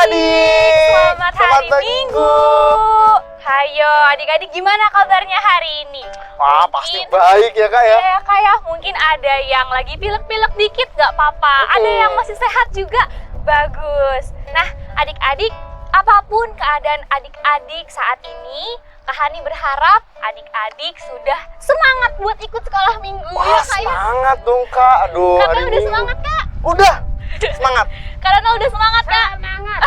adik-adik. Selamat hari Minggu. Hayo adik-adik, gimana kabarnya hari ini? Wah, pasti baik ya kak ya. Iya kak ya, mungkin ada yang lagi pilek-pilek dikit gak apa-apa. Ada yang masih sehat juga, bagus. Nah adik-adik, apapun keadaan adik-adik saat ini, Kak Hani berharap adik-adik sudah semangat buat ikut sekolah minggu. Wah, ya kak ya? semangat dong kak. Aduh, Kakak hari udah Minggu. semangat kak? Udah, semangat. Karena udah semangat kak? Semangat.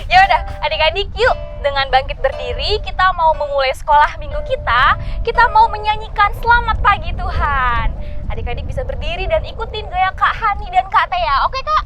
Ya udah, adik-adik yuk dengan bangkit berdiri kita mau memulai sekolah minggu kita. Kita mau menyanyikan Selamat Pagi Tuhan. Adik-adik bisa berdiri dan ikutin gaya Kak Hani dan Kak Tea. Oke kak?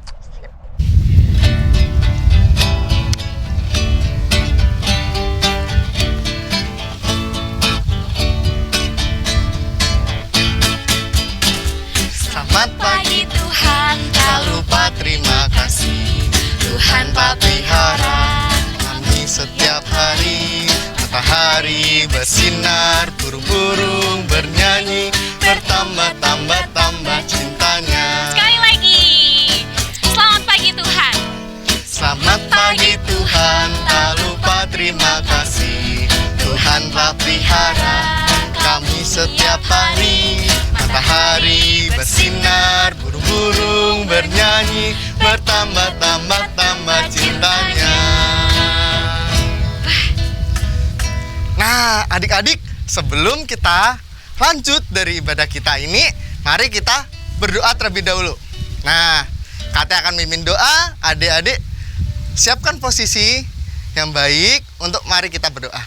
Selamat pagi Tuhan, tak lupa terima kasih. Tuhan pelihara kami setiap hari. Matahari bersinar, burung-burung bernyanyi, bertambah-tambah cintanya. Sekali lagi, selamat pagi Tuhan. Selamat pagi Tuhan, tak lupa terima kasih. Tuhan telah pelihara kami setiap hari. Matahari bersinar, burung-burung bernyanyi, bertambah-tambah cintanya. Nah, adik-adik, sebelum kita lanjut dari ibadah kita ini, mari kita berdoa terlebih dahulu. Nah, Kak akan mimpin doa, adik-adik siapkan posisi yang baik untuk mari kita berdoa.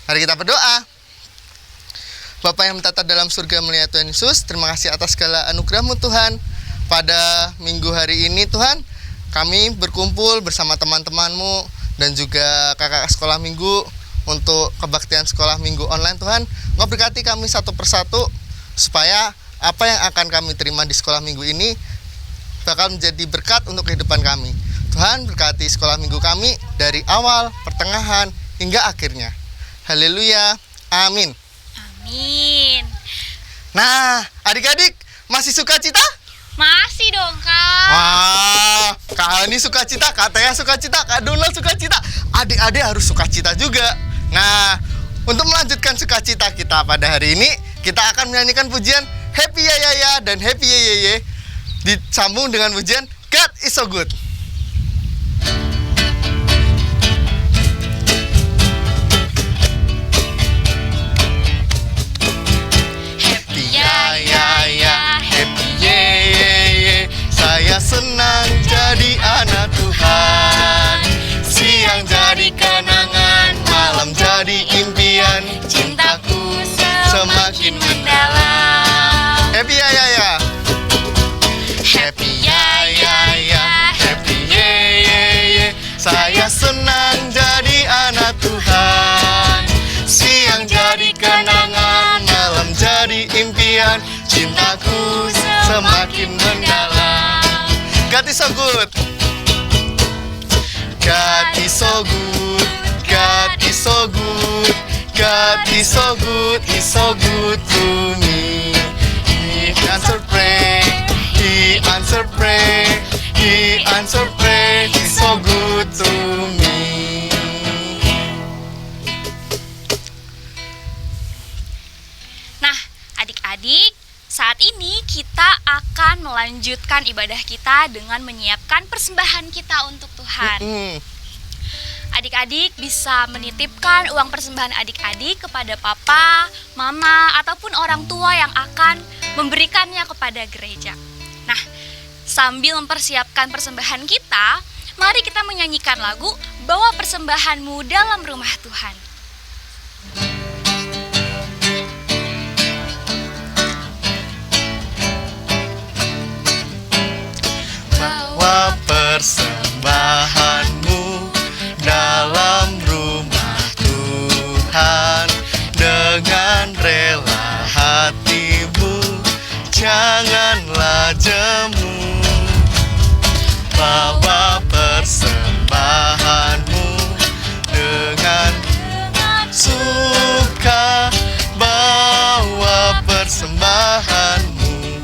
Mari kita berdoa. Bapa yang menetap dalam surga, melihat Tuhan Yesus, terima kasih atas segala anugerah-Mu Tuhan. Pada minggu hari ini Tuhan, kami berkumpul bersama teman-teman-Mu dan juga kakak sekolah minggu untuk kebaktian sekolah minggu online Tuhan. Engkau berkati kami satu persatu supaya apa yang akan kami terima di sekolah minggu ini bakal menjadi berkat untuk kehidupan kami. Tuhan berkati sekolah minggu kami dari awal, pertengahan, hingga akhirnya. Haleluya, amin. Amin. Nah, adik-adik masih suka cita? Masih dong kak. Wah, Kak Hani suka cita, Kak Tea suka cita, Kak Donald suka cita. Adik-adik harus suka cita juga. Nah, untuk melanjutkan sukacita kita pada hari ini, kita akan menyanyikan pujian Happy Ya Ya Ya dan Happy Ye Ye Ye, disambung dengan pujian God is so good. Happy ya ya ya, happy ye ye ye, saya senang jadi anak Tuhan. Siang jadi kenangan, malam jadi impian, cintaku semakin mendalam. Happy ya ya ya. Happy ya ya ya, happy ye ye ye, saya senang jadi anak Tuhan. Siang jadi kenangan, malam jadi impian, cintaku semakin mendalam. God is so good. God is so good. God is so good. God is so good. He's so good to me. He answered prayer. He answered prayer. He answered prayer. He's so good to me. Nah, adik-adik, saat ini kita akan melanjutkan ibadah kita dengan menyiapkan persembahan kita untuk Tuhan. Adik-adik bisa menitipkan uang persembahan adik-adik kepada papa, mama, ataupun orang tua yang akan memberikannya kepada gereja. Nah, sambil mempersiapkan persembahan kita, mari kita menyanyikan lagu Bawa Persembahanmu Dalam Rumah Tuhan. Bawa persembahanmu dalam rumah Tuhan dengan rela hatimu, janganlah jemu. Bawa persembahanmu dengan suka, bawa persembahanmu,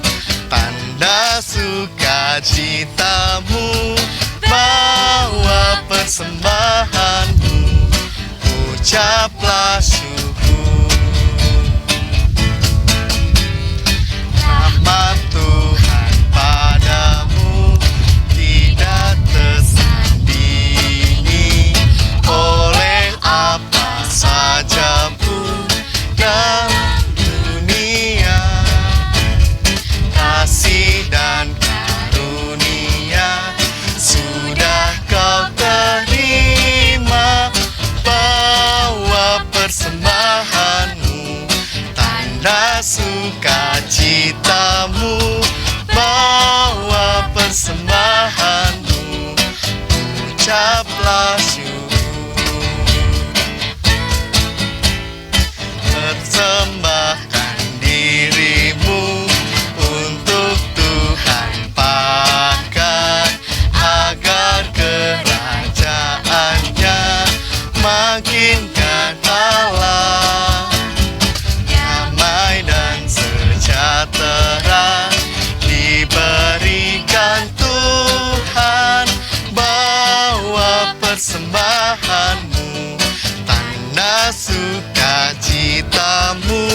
tanda sukacitamu. persembahanmu, ucaplah syukur. Rahmat Tuhan padamu tidak tersandingi oleh apa saja pun dalam dunia. Kasih dan karunia sudah kau terima, bawa persembahanmu, tanda sukacitamu, bawa persembahanmu, ucaplah syukur. Persembahkan dirimu untuk Tuhan pakai, agar kerajaannya makinkan Allah. Damai dan sejahtera diberikan Tuhan, bawa persembahanmu, tanda sukacitamu,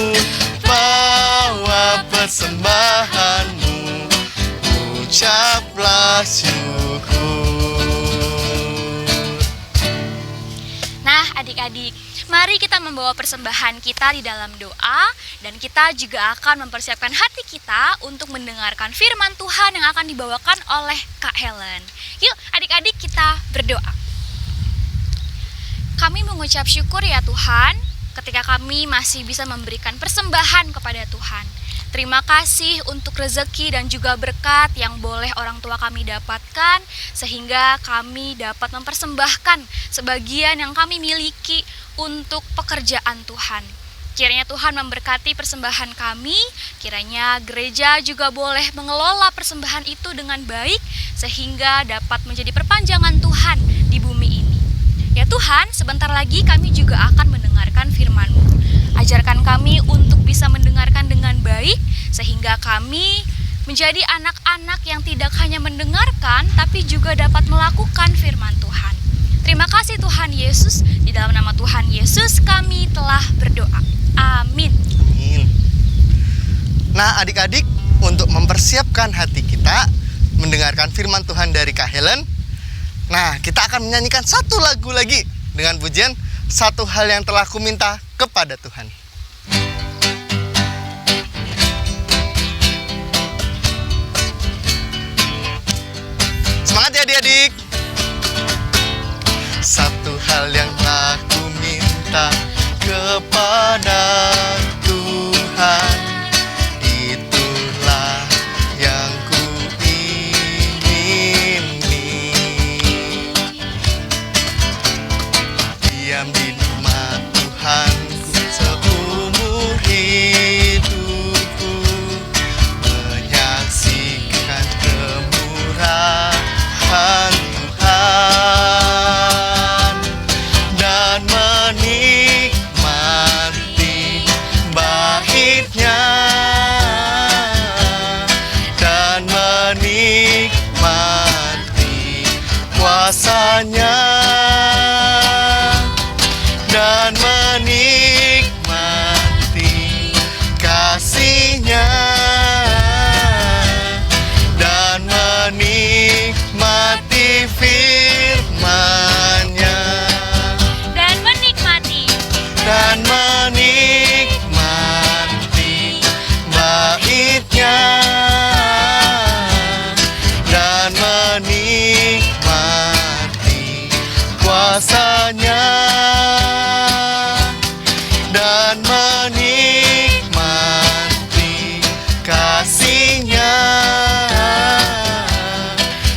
bawa persembahanmu, ucaplah syukur. Nah, adik-adik, mari kita membawa persembahan kita di dalam doa, dan kita juga akan mempersiapkan hati kita untuk mendengarkan firman Tuhan yang akan dibawakan oleh Kak Helen. Yuk, adik-adik, kita berdoa. Kami mengucap syukur ya Tuhan, ketika kami masih bisa memberikan persembahan kepada Tuhan. Terima kasih untuk rezeki dan juga berkat yang boleh orang tua kami dapatkan, sehingga kami dapat mempersembahkan sebagian yang kami miliki untuk pekerjaan Tuhan. Kiranya Tuhan memberkati persembahan kami, kiranya gereja juga boleh mengelola persembahan itu dengan baik, sehingga dapat menjadi perpanjangan Tuhan di bumi ini. Ya Tuhan, sebentar lagi kami juga akan mendengarkan firman-Mu. Ajarkan kami untuk bisa mendengarkan dengan baik, sehingga kami menjadi anak-anak yang tidak hanya mendengarkan, tapi juga dapat melakukan firman Tuhan. Terima kasih Tuhan Yesus, di dalam nama Tuhan Yesus kami telah berdoa. Amin. Amin. Nah adik-adik, untuk mempersiapkan hati kita mendengarkan firman Tuhan dari Kak Helen, nah kita akan menyanyikan satu lagu lagi dengan pujian Satu Hal Yang Telah Kuminta kepada Tuhan. Semangat ya adik-adik. Satu hal yang telah ku minta kepada Tuhan, itulah yang ku ingini. Diam di rumah Tuhanku seumur hidupku, menyaksikan kemurahan Tuhan dan menikmati baitnya, dan menikmati kuasanya, dan menikmati kasihnya, dan menikmati firman-Nya, Dan menikmati baitnya, dan menikmati kuasanya, dan menikmati kasihnya,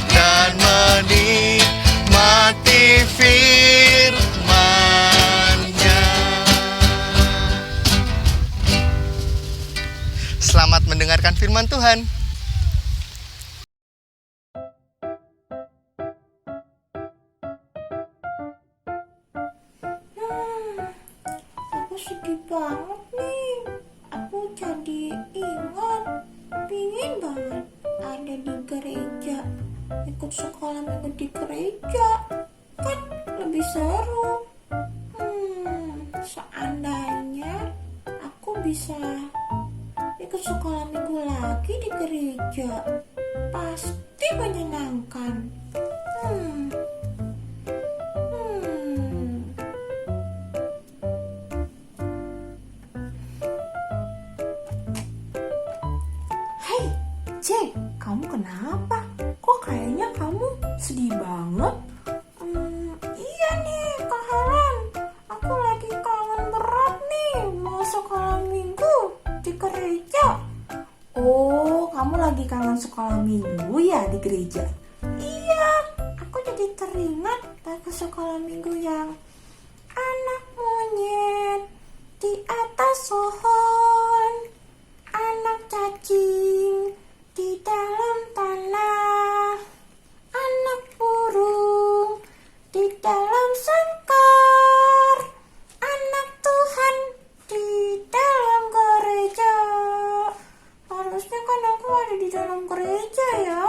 dan menikmati firman-Nya. Selamat mendengarkan firman Tuhan. Aku sedih banget nih. Aku jadi ingat, pingin banget ada di gereja, ikut sekolah minggu di gereja. Kan bisa ikut sekolah minggu lagi di gereja. Pasti menyenangkan. Hmm. Hei, Cek, kamu kenapa? Kok kayaknya kamu sedih banget? Iya nih, Kak Helen. Aku lagi kangen berat nih mau sekolah minggu di gereja. Oh, kamu lagi kangen sekolah minggu ya di gereja? Iya, aku jadi teringat lagu sekolah minggu yang anak monyet di atas pohon, anak cacing di dalam tanah, anak burung di dalam sangkar, anak Tuhan di dalam gereja. Harusnya kan aku ada di dalam gereja ya.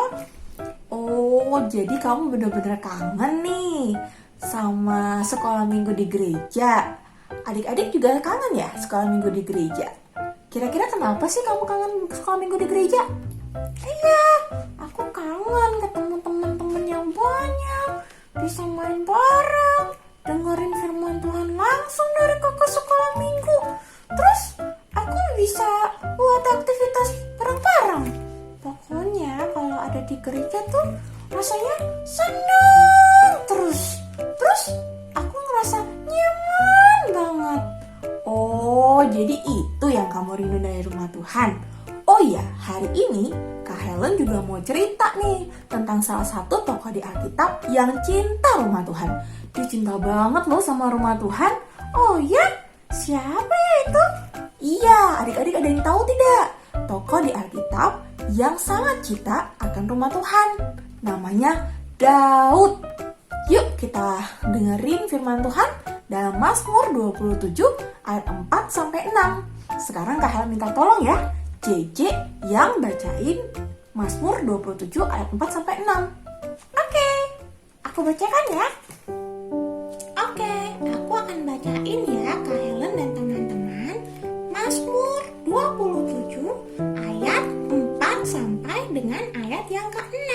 Oh, jadi kamu benar-benar kangen nih sama sekolah minggu di gereja. Adik-adik juga kangen ya sekolah minggu di gereja. Kira-kira kenapa sih kamu kangen sekolah minggu di gereja? Iya, aku kangen ketemu teman-teman yang banyak, bisa main bareng, dengerin firman Tuhan langsung dari kakak sekolah minggu. Terus aku bisa buat aktivitas bareng-bareng. Pokoknya kalau ada di gereja tuh rasanya senang terus. Terus aku ngerasa nyaman banget. Oh, jadi itu yang kamu rindu dari rumah Tuhan. Oh iya, hari ini Kak Helen juga mau cerita nih tentang salah satu tokoh di Alkitab yang cinta rumah Tuhan. Dia cinta banget loh sama rumah Tuhan. Oh ya, siapa ya itu? Iya, adik-adik ada yang tahu tidak? Tokoh di Alkitab yang sangat cinta akan rumah Tuhan. Namanya Daud. Yuk kita dengerin firman Tuhan dalam Mazmur 27 ayat 4-6. Sekarang Kak Helen minta tolong ya, JJ yang bacain Mazmur 27 ayat 4-6. Oke, aku bacakan ya. Oke, aku akan bacain ya Kak Helen dan teman-teman. Mazmur 27 ayat 4 sampai dengan ayat yang ke-6.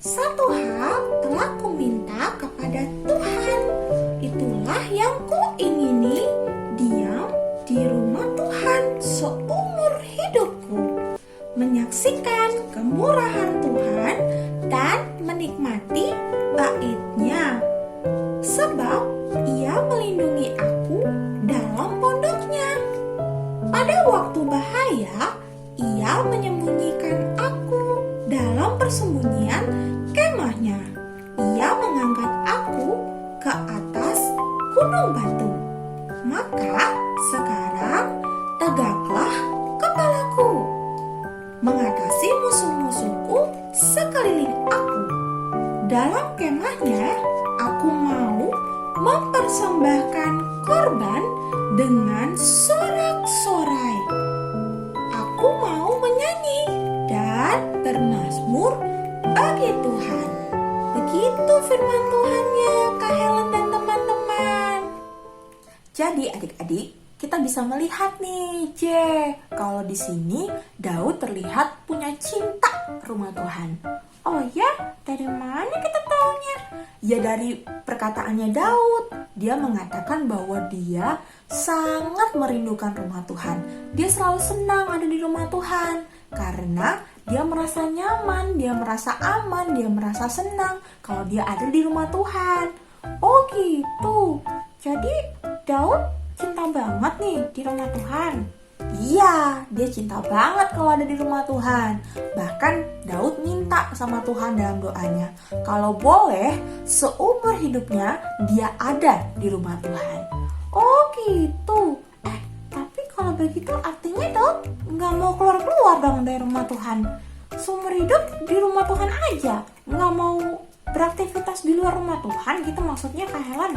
Satu hal telah kuminta kepada Tuhan, itulah yang kuingini, diam di rumah Tuhan seumur hidupku, menyaksikan kemurahan Tuhan dan menikmati bait-Nya, sebab Ia melindungi aku dalam pondoknya. Pada waktu bahaya, Ia menyembunyikan aku dalam persembunyian kemahnya. Ia mengangkat aku ke atas gunung batu. Maka sekarang tegaklah kepalaku, mengatasi musuh-musuhku sekeliling aku. Dalam kemahnya aku mau mempersembahkan korban dengan sorak-sorai. Aku mau menyanyi dan bermazmur bagi Tuhan. Begitu firman Tuhannya, Kak Helen dan teman-teman. Jadi adik-adik, kita bisa melihat nih, kalau di sini Daud terlihat punya cinta rumah Tuhan. Oh ya, dari mana kita taunya? Ya dari perkataannya Daud. Dia mengatakan bahwa dia sangat merindukan rumah Tuhan. Dia selalu senang ada di rumah Tuhan karena dia merasa nyaman, dia merasa aman, dia merasa senang kalau dia ada di rumah Tuhan. Oh gitu. Jadi Daud cinta banget nih di rumah Tuhan. Iya, dia cinta banget kalau ada di rumah Tuhan. Bahkan Daud minta sama Tuhan dalam doanya, kalau boleh seumur hidupnya dia ada di rumah Tuhan. Oh gitu. Tapi kalau begitu artinya Daud nggak mau keluar-keluar dong dari rumah Tuhan. Seumur hidup di rumah Tuhan aja, nggak mau beraktivitas di luar rumah Tuhan gitu maksudnya Kak Helen?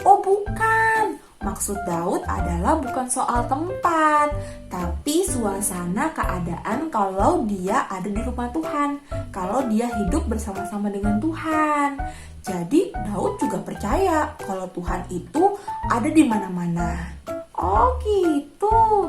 Oh bukan. Maksud Daud adalah bukan soal tempat, tapi suasana keadaan kalau dia ada di rumah Tuhan, kalau dia hidup bersama-sama dengan Tuhan. Jadi Daud juga percaya kalau Tuhan itu ada di mana-mana. Oh gitu,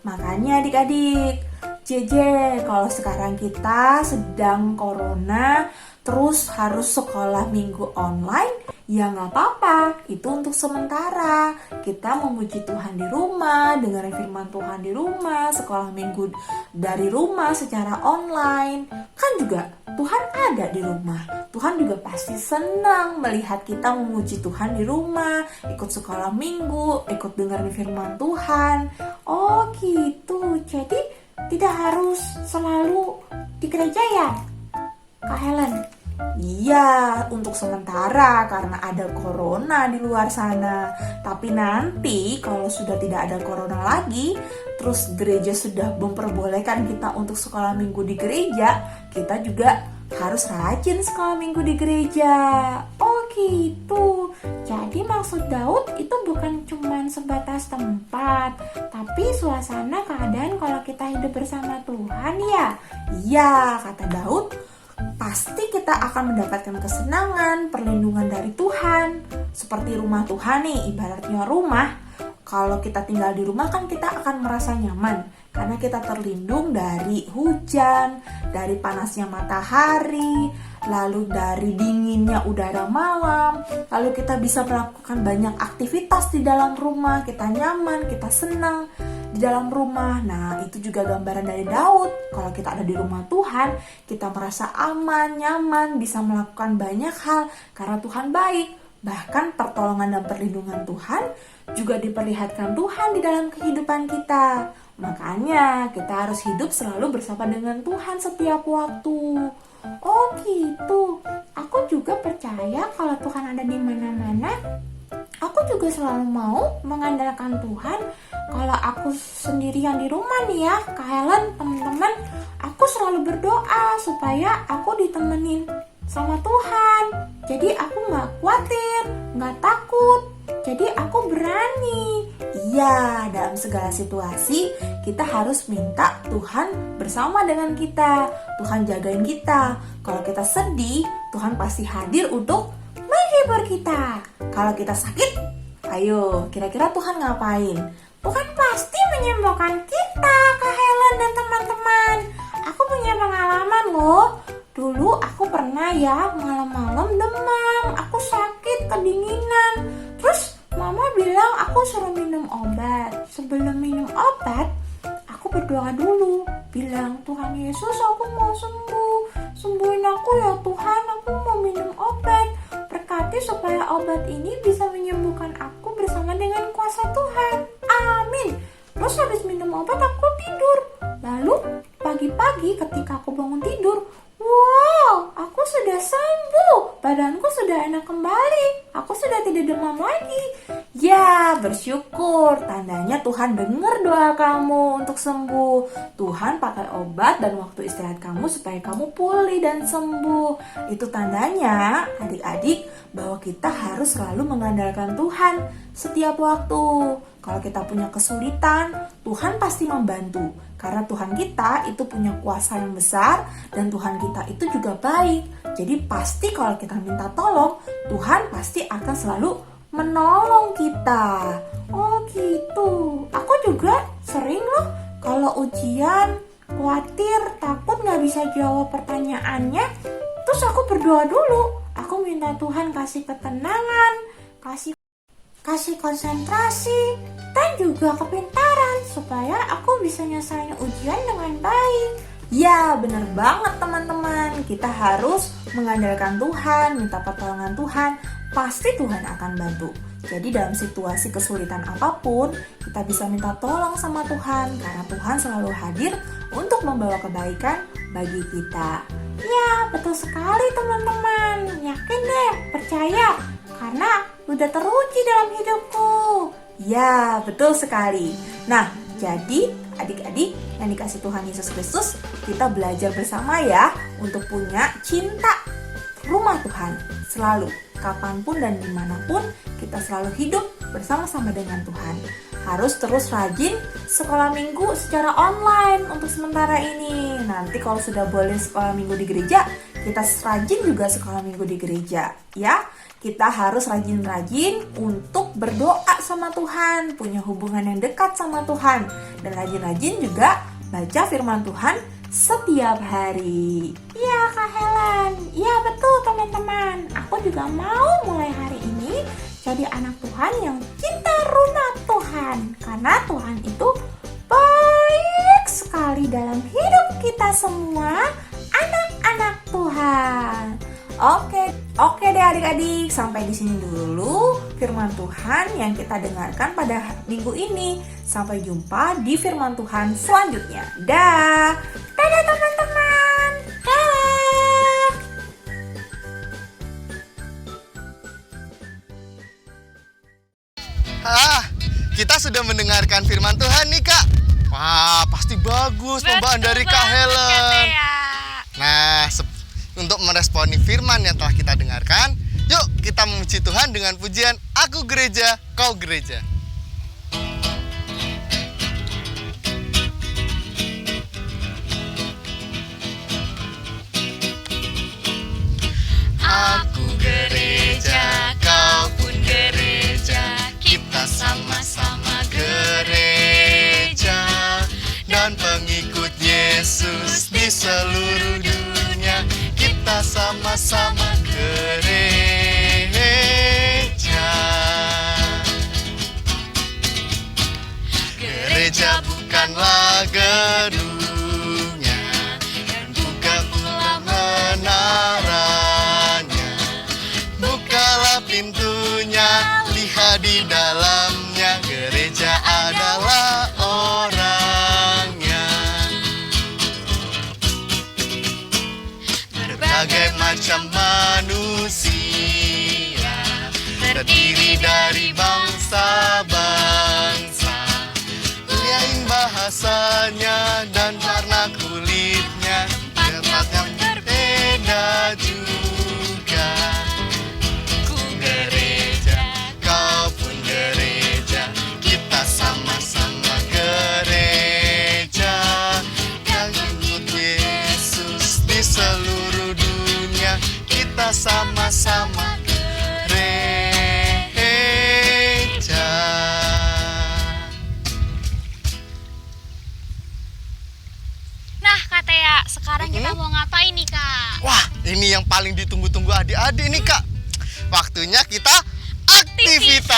Makanya adik-adik, JJ, kalau sekarang kita sedang corona, terus harus sekolah minggu online, ya nggak apa-apa, itu untuk sementara. Kita memuji Tuhan di rumah, dengerin firman Tuhan di rumah, sekolah minggu dari rumah secara online. Kan juga Tuhan ada di rumah. Tuhan juga pasti senang melihat kita memuji Tuhan di rumah, ikut sekolah minggu, ikut dengerin firman Tuhan. Oh gitu, jadi tidak harus selalu di gereja ya, Kak Helen? Iya, untuk sementara karena ada corona di luar sana. Tapi nanti kalau sudah tidak ada corona lagi, terus gereja sudah memperbolehkan kita untuk sekolah minggu di gereja, kita juga harus rajin sekolah minggu di gereja. Oh gitu. Jadi maksud Daud itu bukan cuma sebatas tempat, tapi suasana keadaan kalau kita hidup bersama Tuhan ya. Iya, kata Daud, pasti kita akan mendapatkan kesenangan, perlindungan dari Tuhan. Seperti rumah Tuhan nih, ibaratnya rumah. Kalau kita tinggal di rumah kan kita akan merasa nyaman, karena kita terlindung dari hujan, dari panasnya matahari, lalu dari dinginnya udara malam. Lalu kita bisa melakukan banyak aktivitas di dalam rumah, kita nyaman, kita senang di dalam rumah. Nah, itu juga gambaran dari Daud. Kalau kita ada di rumah Tuhan, kita merasa aman, nyaman, bisa melakukan banyak hal karena Tuhan baik. Bahkan pertolongan dan perlindungan Tuhan juga diperlihatkan Tuhan di dalam kehidupan kita. Makanya kita harus hidup selalu bersama dengan Tuhan setiap waktu. Oh gitu. Aku juga percaya kalau Tuhan ada di mana-mana. Aku juga selalu mau mengandalkan Tuhan. Kalau aku sendirian di rumah nih ya, Kak Helen, teman-teman, aku selalu berdoa supaya aku ditemenin sama Tuhan. Jadi aku gak khawatir, gak takut. Jadi aku berani. Iya, dalam segala situasi kita harus minta Tuhan bersama dengan kita. Tuhan jagain kita. Kalau kita sedih, Tuhan pasti hadir untuk menghibur kita. Kalau kita sakit, ayo, kira-kira Tuhan ngapain? Tuhan pasti menyembuhkan kita, Kak Helen dan teman-teman. Aku punya pengalaman loh. Dulu aku pernah ya malam-malam demam. Aku sakit, kedinginan. Terus mama bilang aku suruh minum obat. Sebelum minum obat, aku berdoa dulu. Bilang, Tuhan Yesus, aku mau sembuh. Sembuhin aku ya Tuhan, aku mau minum obat. Berkati supaya obat ini bisa menyembuhkan aku bersama dengan kuasa Tuhan. Amin. Terus habis minum obat aku tidur. Lalu pagi-pagi ketika aku bangun tidur, wow, aku sudah sembuh. Badanku sudah enak kembali. Aku sudah tidak demam lagi. Ya, bersyukur. Tandanya Tuhan dengar doa kamu untuk sembuh. Tuhan pakai obat dan waktu istirahat kamu supaya kamu pulih dan sembuh. Itu tandanya, adik-adik, bahwa kita harus selalu mengandalkan Tuhan setiap waktu. Kalau kita punya kesulitan, Tuhan pasti membantu. Karena Tuhan kita itu punya kuasa yang besar dan Tuhan kita itu juga baik. Jadi pasti kalau kita minta tolong, Tuhan pasti akan selalu menolong kita. Oh gitu. Aku juga sering loh kalau ujian, khawatir, takut gak bisa jawab pertanyaannya. Terus aku berdoa dulu. Aku minta Tuhan kasih ketenangan, kasih konsentrasi, dan juga kepintaran supaya aku bisa nyelesain ujian dengan baik. Ya, benar banget teman-teman. Kita harus mengandalkan Tuhan, minta pertolongan Tuhan. Pasti Tuhan akan bantu. Jadi dalam situasi kesulitan apapun, kita bisa minta tolong sama Tuhan. Karena Tuhan selalu hadir untuk membawa kebaikan bagi kita. Ya, betul sekali teman-teman. Yakin deh, percaya. Karena udah teruji dalam hidupku. Ya, betul sekali. Nah, jadi adik-adik yang dikasih Tuhan Yesus Kristus, kita belajar bersama ya untuk punya cinta rumah Tuhan. Selalu, kapanpun dan dimanapun, kita selalu hidup bersama-sama dengan Tuhan. Harus terus rajin sekolah minggu secara online untuk sementara ini. Nanti kalau sudah boleh sekolah minggu di gereja, kita rajin juga sekolah minggu di gereja, ya. Kita harus rajin-rajin untuk berdoa sama Tuhan, punya hubungan yang dekat sama Tuhan, dan rajin-rajin juga baca firman Tuhan setiap hari. Iya Kak Helen, iya betul teman-teman. Aku juga mau mulai hari ini jadi anak Tuhan yang cinta rumah Tuhan. Karena Tuhan itu baik sekali dalam hidup kita semua, anak-anak Tuhan. Oke deh adik-adik, sampai di sini dulu firman Tuhan yang kita dengarkan pada minggu ini. Sampai jumpa di firman Tuhan selanjutnya. Dadah teman-teman. Kita sudah mendengarkan firman Tuhan nih Kak. Wah, pasti bagus pembawaan dari Kak Helen. Nah, untuk meresponi firman yang telah kita dengarkan, yuk kita memuji Tuhan dengan pujian Aku Gereja, Kau Gereja. Aku gereja, kau pun gereja, kita sama-sama gereja, dan pengikut Yesus di seluruh dunia, kita sama-sama gereja. Gereja bukanlah gedungnya, dan bukan pula menaranya. Bukalah pintunya, lihat di dalamnya, gereja adalah orangnya. Berbagai macam manusia, terdiri dari bangsa-bangsa, lain bahasanya dan warna kulitnya, tempat yang berbeda juga. Ku gereja, kau pun gereja, kita sama-sama gereja, yang ikut Yesus di seluruh dunia, kita sama-sama gereja. Nah Kak Tea, sekarang kita mau ngapain nih Kak? Wah, ini yang paling ditunggu-tunggu adik-adik nih Kak. Waktunya kita aktivitas.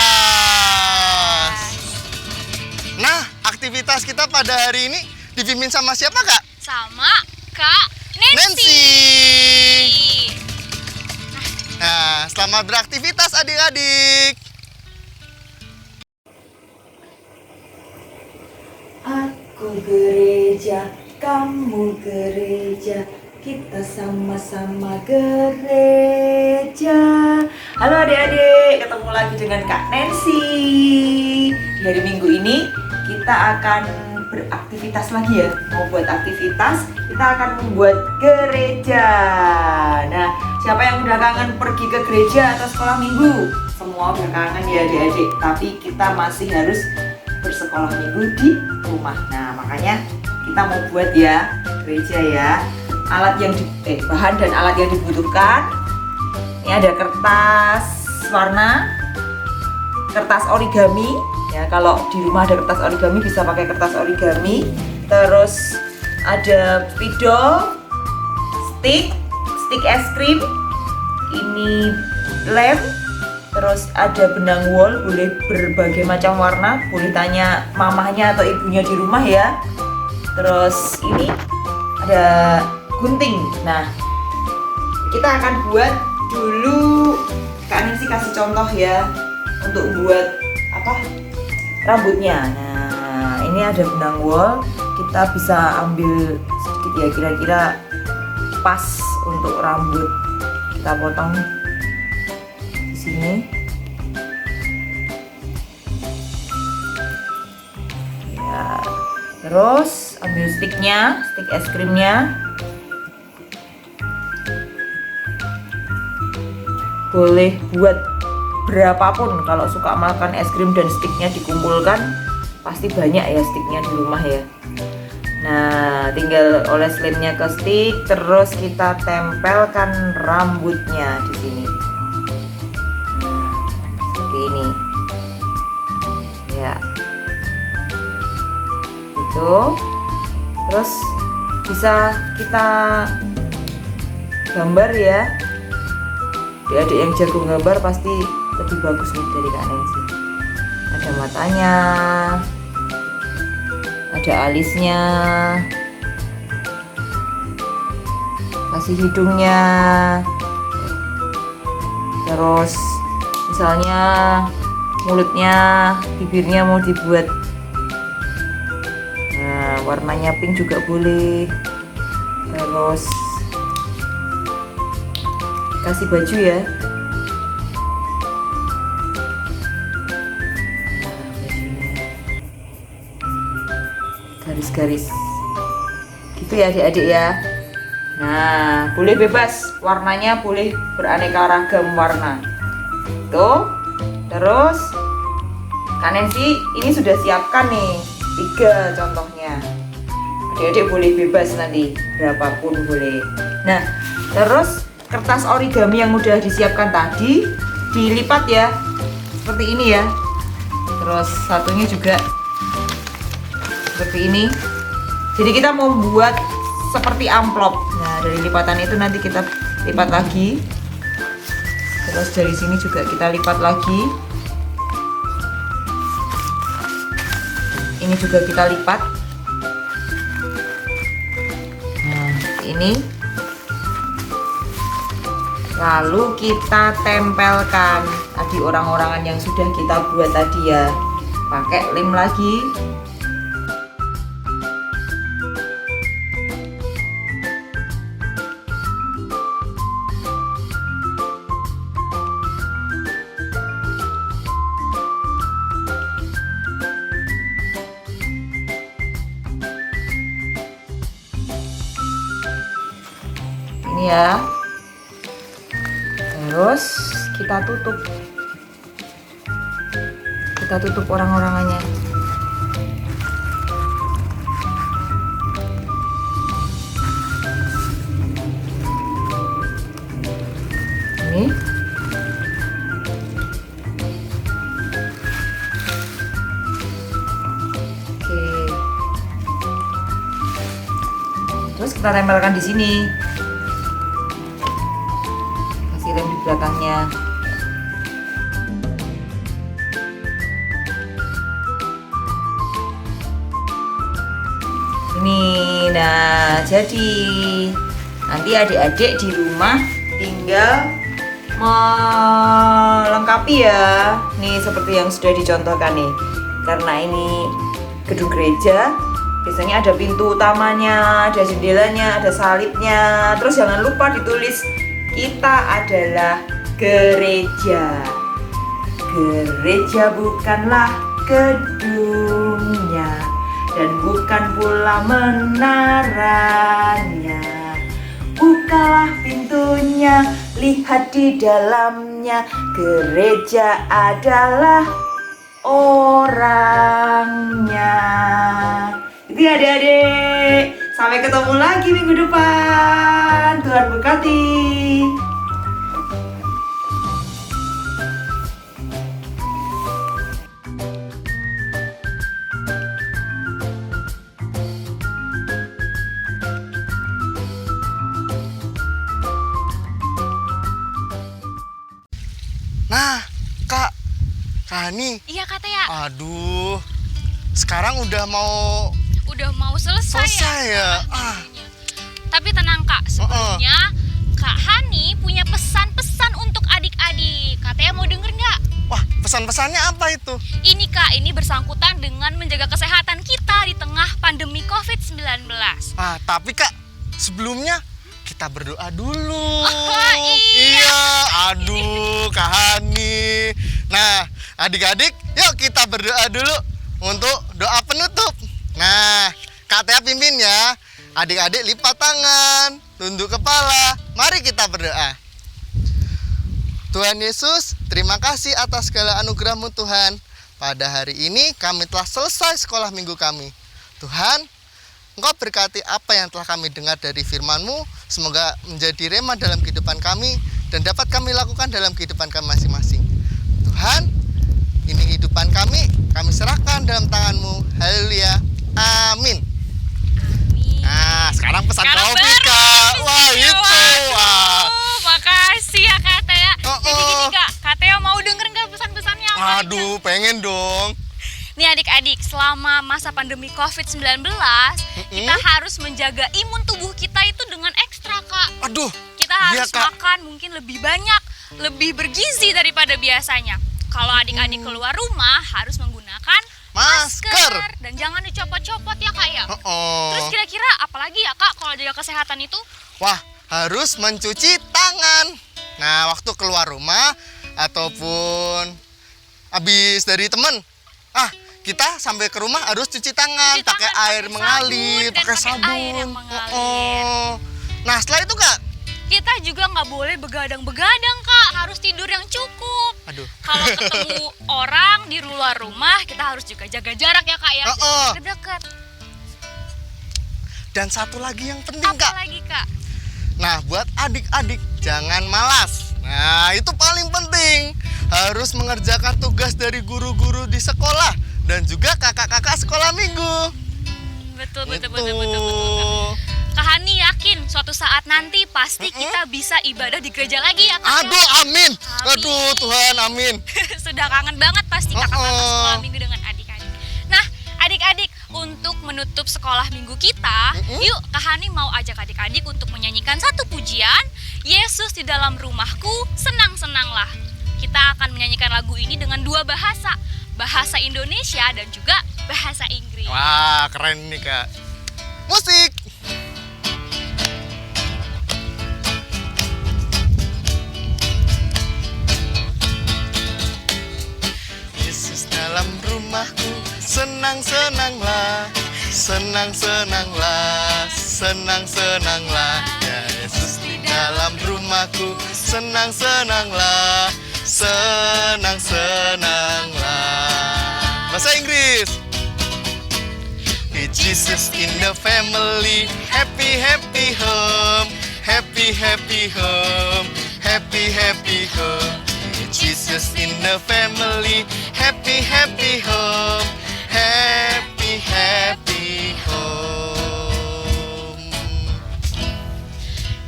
Nah, aktivitas kita pada hari ini dipimpin sama siapa Kak? Sama Kak Nancy. Nah, selamat beraktivitas adik-adik. Aku gereja, kamu gereja, kita sama-sama gereja. Halo adik-adik, ketemu lagi dengan Kak Nancy. Di hari Minggu ini kita akan beraktivitas lagi ya. Mau buat aktivitas, kita akan membuat gereja. Nah, siapa yang udah kangen pergi ke gereja atau sekolah minggu? Semua udah kangen ya adik-adik, tapi kita masih harus bersekolah minggu di rumah. Nah, makanya kita mau buat ya gereja ya. Bahan dan alat yang dibutuhkan. Ini ada kertas warna, kertas origami. Ya, kalau di rumah ada kertas origami bisa pakai kertas origami. Terus ada spidol, stick es krim, ini lem. Terus ada benang wol, boleh berbagai macam warna, boleh tanya mamahnya atau ibunya di rumah ya. Terus ini ada gunting. Nah, kita akan buat dulu, Kak Nancy kasih contoh ya untuk buat rambutnya. Nah, ini ada benang wol, kita bisa ambil sedikit ya, kira-kira pas untuk rambut. Kita potong sini ya, terus ambil stick es krimnya. Boleh buat berapapun, kalau suka makan es krim dan sticknya dikumpulkan pasti banyak ya sticknya di rumah ya. Nah, tinggal oles lemnya ke stick, terus kita tempelkan rambutnya di sini. Nah, seperti ini. Ya. Itu. Terus bisa kita gambar ya. Adik-adik yang jago gambar pasti lebih bagus nih dari Kak Nancy. Ada matanya, ada alisnya, kasih hidungnya, terus misalnya mulutnya, bibirnya mau dibuat warnanya pink juga boleh. Terus kasih baju ya. Garis-garis gitu ya adik-adik ya. Nah, boleh bebas, warnanya boleh beraneka ragam warna. Tuh. Terus Kak Nancy ini sudah siapkan nih 3 contohnya. Adik-adik boleh bebas nanti berapapun boleh. Nah, terus kertas origami yang udah disiapkan tadi dilipat ya, seperti ini ya. Terus satunya juga seperti ini. Jadi kita mau buat seperti amplop. Nah, dari lipatan itu nanti kita lipat lagi. Terus dari sini juga kita lipat lagi. Ini juga kita lipat. Nah, ini. Lalu kita tempelkan tadi orang-orangan yang sudah kita buat tadi ya. Pakai lem lagi. Ini ya. Terus kita tutup orang-orangannya. Ini. Oke. Terus kita tempelkan di sini. Lem di belakangnya. Ini, nah jadi nanti adik-adik di rumah tinggal melengkapi ya. Nih seperti yang sudah dicontohkan nih. Karena ini gedung gereja, biasanya ada pintu utamanya, ada jendelanya, ada salibnya. Terus jangan lupa ditulis kita adalah gereja. Gereja bukanlah gedungnya dan bukan pula menaranya. Bukalah pintunya, lihat di dalamnya. Gereja adalah orangnya. Itu ya adik-adik. Sampai ketemu lagi minggu depan. Tuhan berkati. Nah, Kak Hani. Iya Kak Tea. Aduh, sekarang udah mau selesai ya. Tapi tenang Kak, sebelumnya Kak Hani punya pesan-pesan untuk adik-adik. Kak Tea mau denger nggak? Wah, pesan-pesannya apa itu? Ini Kak, ini bersangkutan dengan menjaga kesehatan kita di tengah pandemi COVID-19. Tapi Kak, sebelumnya kita berdoa dulu. Iya. Aduh, Kak Hani. Nah, adik-adik, yuk kita berdoa dulu untuk doa penutup. Nah, Kak Tea pimpin ya. Adik-adik lipat tangan, tunduk kepala. Mari kita berdoa. Tuhan Yesus, terima kasih atas segala anugerah-Mu Tuhan. Pada hari ini kami telah selesai sekolah minggu kami. Tuhan, Engkau berkati apa yang telah kami dengar dari firman-Mu. Semoga menjadi rema dalam kehidupan kami dan dapat kami lakukan dalam kehidupan kami masing-masing. Tuhan, ini kehidupan kami serahkan dalam tangan-Mu. Haleluya. Amin. Nah, sekarang pesan kopi, Kak. Wah, itu. Wah. Makasih ya Kak Tea. Oh, Jadi gini oh. Kak Tea mau denger nggak pesan-pesannya? Aduh, pengen dong. Nih adik-adik, selama masa pandemi COVID-19, kita harus menjaga imun tubuh kita itu dengan ekstra, Kak. Aduh. Kita iya, harus Kak. makan mungkin lebih banyak, lebih bergizi daripada biasanya. Kalau adik-adik keluar rumah harus menggunakan Masker. dan jangan dicopot-copot ya, Kak ya. Oh. Terus kira-kira apalagi ya, Kak, kalau jaga kesehatan itu? Wah, harus mencuci tangan. Nah, waktu keluar rumah ataupun habis dari temen, kita sampai ke rumah harus cuci tangan, Cuci pakai tangan, air pakai mengalir, sabun, dan pakai pakai sabun. air yang mengalir. Nah, setelah itu, Kak. Kita juga nggak boleh begadang-begadang, Kak. Harus tidur yang cukup. Aduh. Kalau ketemu orang di luar rumah, kita harus juga jaga jarak ya, Kak ya. Deket-deket. Dan satu lagi yang penting, Apa Kak. lagi, Kak? Nah, buat adik-adik jangan malas. Nah, itu paling penting. Harus mengerjakan tugas dari guru-guru di sekolah dan juga kakak-kakak sekolah minggu. Betul, Itu. Kak. Kak Hani yakin suatu saat nanti pasti kita bisa ibadah di gereja lagi ya, Kak. Aduh, amin. Amin. Aduh, Tuhan, amin. Sudah kangen banget pasti kakak-kakak sekolah minggu dengan adik-adik. Nah, adik-adik, untuk menutup sekolah minggu kita, yuk Kak Hani mau ajak adik-adik untuk menyanyikan satu pujian, Yesus di dalam rumahku, senang-senanglah. Kita akan menyanyikan lagu ini dengan dua bahasa, bahasa Indonesia dan juga bahasa Inggris. Wah, keren nih, Kak. Musik. Yesus dalam rumahku, senang-senanglah, senang-senanglah, senang-senanglah. Ya Yesus di dalam rumahku, senang-senanglah, senang-senanglah. Bahasa Inggris. Jesus in the family, happy happy home, happy happy home, happy happy home. Jesus in the family, happy happy home, happy happy home.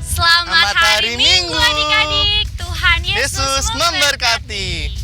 Selamat hari Minggu adik-adik. Tuhan Yesus Yesus memberkati.